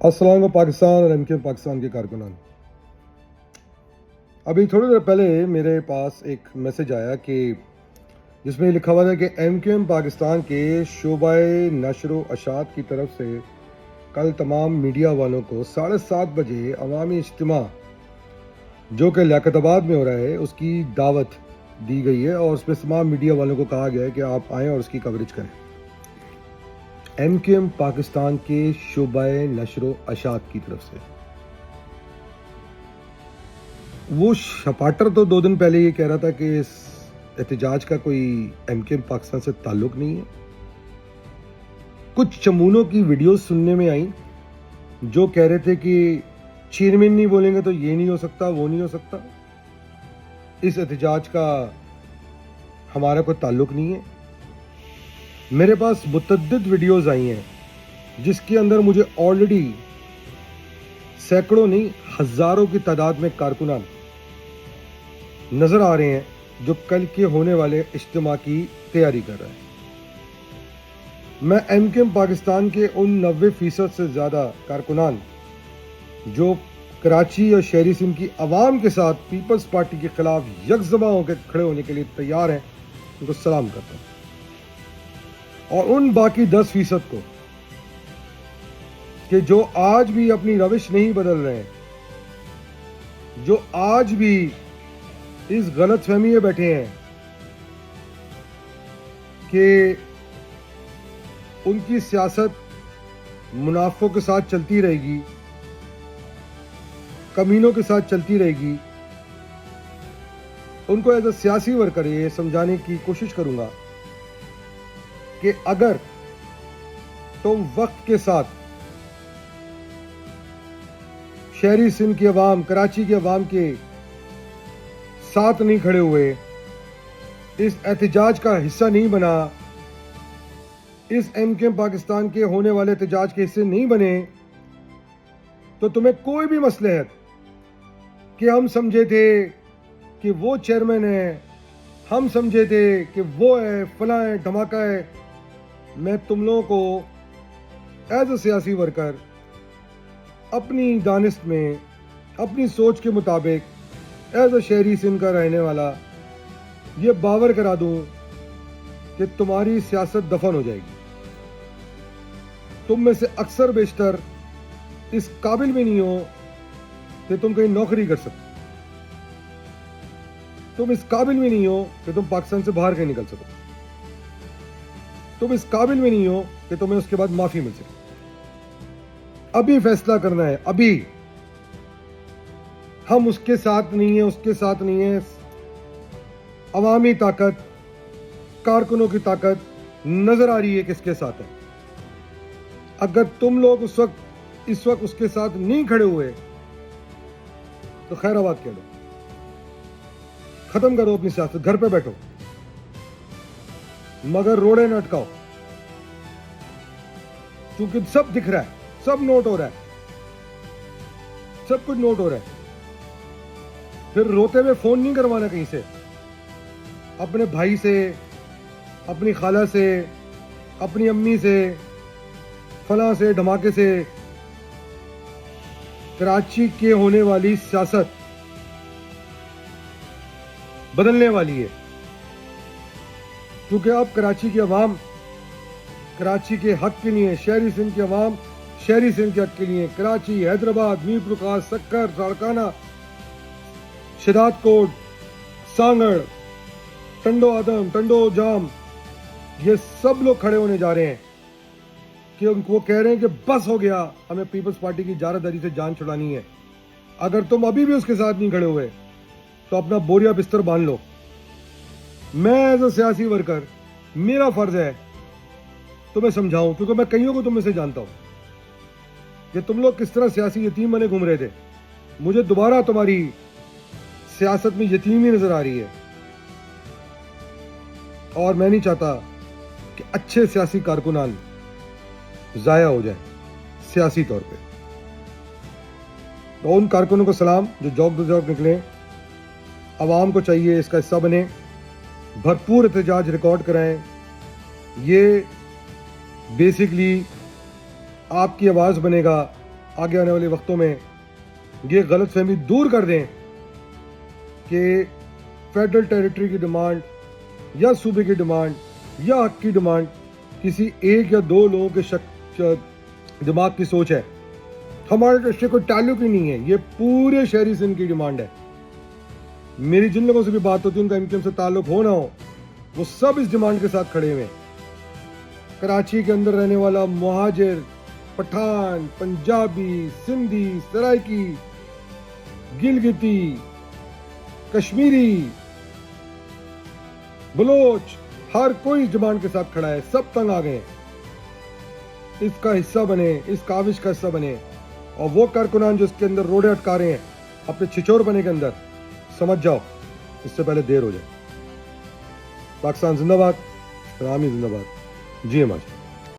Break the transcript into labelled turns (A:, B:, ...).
A: السلام علیکم پاکستان اور MKM پاکستان کے کارکنان. ابھی تھوڑی دیر پہلے میرے پاس ایک میسج آیا کہ جس میں لکھا ہوا تھا کہ MKM پاکستان کے شعبہ نشر و اشاعت کی طرف سے کل تمام میڈیا والوں کو 7:30 بجے عوامی اجتماع جو کہ لیاقت آباد میں ہو رہا ہے اس کی دعوت دی گئی ہے، اور اس میں تمام میڈیا والوں کو کہا گیا ہے کہ آپ آئیں اور اس کی کوریج کریں. MKM پاکستان کے شعبہ نشر و اشاعت کی طرف سے. وہ شپاٹر تو 2 دن پہلے یہ کہہ رہا تھا کہ اس احتجاج کا کوئی MKM پاکستان سے تعلق نہیں ہے. کچھ چمونوں کی ویڈیوز سننے میں آئیں جو کہہ رہے تھے کہ چیئرمین نہیں بولیں گے تو یہ نہیں ہو سکتا، وہ نہیں ہو سکتا، اس احتجاج کا ہمارا کوئی تعلق نہیں ہے. میرے پاس متعدد ویڈیوز آئی ہیں جس کے اندر مجھے آلریڈی سینکڑوں نہیں ہزاروں کی تعداد میں کارکنان نظر آ رہے ہیں جو کل کے ہونے والے اجتماع کی تیاری کر رہے ہیں. میں MKM پاکستان کے ان 90% سے زیادہ کارکنان جو کراچی اور شہری سندھ کی عوام کے ساتھ پیپلز پارٹی کے خلاف یکجہت ہو کے کھڑے ہونے کے لیے تیار ہیں، ان کو سلام کرتا ہوں. اور ان باقی 10% کو کہ جو آج بھی اپنی روش نہیں بدل رہے ہیں، جو آج بھی اس غلط فہمی میں بیٹھے ہیں کہ ان کی سیاست منافقوں کے ساتھ چلتی رہے گی، کمینوں کے ساتھ چلتی رہے گی، ان کو ایز اے سیاسی ورکر یہ سمجھانے کی کوشش کروں گا کہ اگر تم وقت کے ساتھ شہری سندھ کی عوام، کراچی کی عوام کے ساتھ نہیں کھڑے ہوئے، اس احتجاج کا حصہ نہیں بنا، اس MKM پاکستان کے ہونے والے احتجاج کے حصے نہیں بنے، تو تمہیں کوئی بھی مصلحت کہ ہم سمجھے تھے کہ وہ چیئرمین ہے، ہم سمجھے تھے کہ وہ ہے، فلاں ہے، دھماکہ ہے، میں تم لوگوں کو ایز اے سیاسی ورکر اپنی دانست میں، اپنی سوچ کے مطابق ایز اے شہری سندھ کا رہنے والا یہ باور کرا دوں کہ تمہاری سیاست دفن ہو جائے گی. تم میں سے اکثر بیشتر اس قابل بھی نہیں ہو کہ تم کہیں نوکری کر سکو، تم اس قابل بھی نہیں ہو کہ تم پاکستان سے باہر کہیں نکل سکو، تم اس قابل بھی نہیں ہو کہ تمہیں اس کے بعد معافی مل سکے. ابھی فیصلہ کرنا ہے، ابھی. ہم اس کے ساتھ نہیں ہیں، اس کے ساتھ نہیں ہیں. عوامی طاقت، کارکنوں کی طاقت نظر آ رہی ہے کس کے ساتھ ہے. اگر تم لوگ اس وقت اس کے ساتھ نہیں کھڑے ہوئے تو خیر آباد کہہ دو، ختم کرو اپنی سیاست، گھر پہ بیٹھو، مگر روڑے نہ اٹکاؤ، کیونکہ سب دکھ رہا ہے، سب نوٹ ہو رہا ہے، سب کچھ نوٹ ہو رہا ہے. پھر روتے ہوئے فون نہیں کروانا کہیں سے، اپنے بھائی سے، اپنی خالہ سے، اپنی امی سے، فلاں سے، دھماکے سے. کراچی کے ہونے والی سیاست بدلنے والی ہے، کیونکہ اب کراچی کی عوام کراچی کے حق کے لیے، شہری سندھ کی عوام شہری سندھ کے حق کے لیے، کراچی، حیدرآباد، میر پرکاش، سکر، لاڑکانہ، شداد کوٹ، سانگڑ، ٹنڈو آدم، ٹنڈو جام، یہ سب لوگ کھڑے ہونے جا رہے ہیں کہ وہ کہہ رہے ہیں کہ بس ہو گیا، ہمیں پیپلز پارٹی کی اجارہ سے جان چھڑانی ہے. اگر تم ابھی بھی اس کے ساتھ نہیں کھڑے ہوئے تو اپنا بوریا بستر باندھ لو. میں ایز اے سیاسی ورکر میرا فرض ہے تمہیں سمجھاؤں، کیونکہ میں کئیوں کو تم میں سے جانتا ہوں کہ تم لوگ کس طرح سیاسی یتیم بنے گھوم رہے تھے. مجھے دوبارہ تمہاری سیاست میں یتیمی نظر آ رہی ہے، اور میں نہیں چاہتا کہ اچھے سیاسی کارکنان ضائع ہو جائیں سیاسی طور پہ. تو ان کارکنوں کو سلام جو جوک دو جوک نکلے. عوام کو چاہیے اس کا حصہ بنے، بھرپور احتجاج ریکارڈ کرائیں. یہ بیسکلی آپ کی آواز بنے گا، آگے آنے والے وقتوں میں یہ غلط فہمی دور کر دیں کہ فیڈرل ٹیریٹری کی ڈیمانڈ یا صوبے کی ڈیمانڈ یا حق کی ڈیمانڈ کسی ایک یا دو لوگوں کے دماغ کی سوچ ہے. ہمارے اس سے کوئی تعلق ہی نہیں ہے. یہ پورے شہری سندھ کی ڈیمانڈ ہے. میری جن لوگوں سے بھی بات ہوتی ہے ان کا ایم کیو ایم سے تعلق ہو نہ ہو, وہ سب اس ڈیمانڈ کے ساتھ کھڑے ہوئے. کراچی کے اندر رہنے والا مہاجر, پٹھان, پنجابی, سندھی, سرائکی, گلگتی, کشمیری, بلوچ, ہر کوئی اس ڈیمانڈ کے ساتھ کھڑا ہے. سب تنگ آ گئے ہیں. اس کا حصہ بنے, اس کاوش کا حصہ بنے. اور وہ کارکنان جو اس کے اندر روڑے اٹکا رہے ہیں اپنے چھچور بنے کے اندر, سمجھ جاؤ اس سے پہلے دیر ہو جائے. پاکستان زندہ باد, اسلامی زندہ باد. جی ماجد.